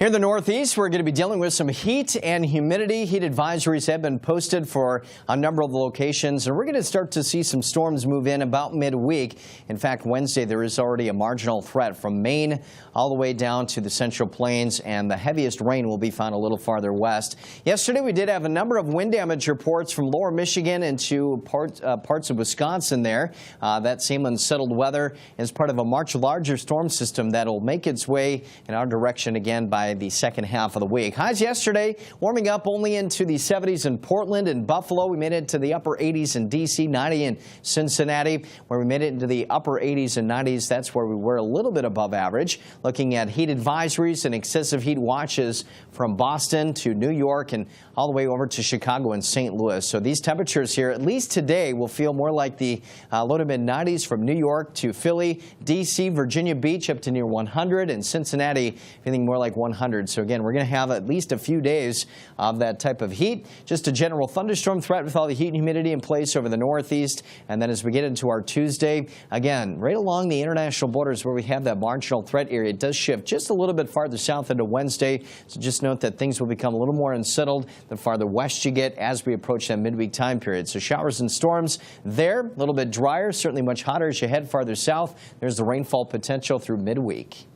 Here in the Northeast, we're going to be dealing with some heat and humidity. Heat advisories have been posted for a number of locations, and we're going to start to see some storms move in about midweek. In fact, Wednesday there is already a marginal threat from Maine all the way down to the Central Plains, and the heaviest rain will be found a little farther west. Yesterday we did have a number of wind damage reports from lower Michigan into parts of Wisconsin there. That same unsettled weather is part of a much larger storm system that will make its way in our direction again by the second half of the week. Highs yesterday warming up only into the 70s in Portland and Buffalo. We made it to the upper 80s in D.C., 90 in Cincinnati, where we made it into the upper 80s and 90s. That's where we were a little bit above average. Looking at heat advisories and excessive heat watches from Boston to New York and all the way over to Chicago and St. Louis. So these temperatures here, at least today, will feel more like the low to mid 90s from New York to Philly, D.C., Virginia Beach up to near 100, and Cincinnati feeling more like 100. So again, we're going to have at least a few days of that type of heat. Just a general thunderstorm threat with all the heat and humidity in place over the Northeast. And then as we get into our Tuesday, again, right along the international borders where we have that marginal threat area, it does shift just a little bit farther south into Wednesday. So just note that things will become a little more unsettled the farther west you get as we approach that midweek time period. So showers and storms there, a little bit drier, certainly much hotter as you head farther south. There's the rainfall potential through midweek.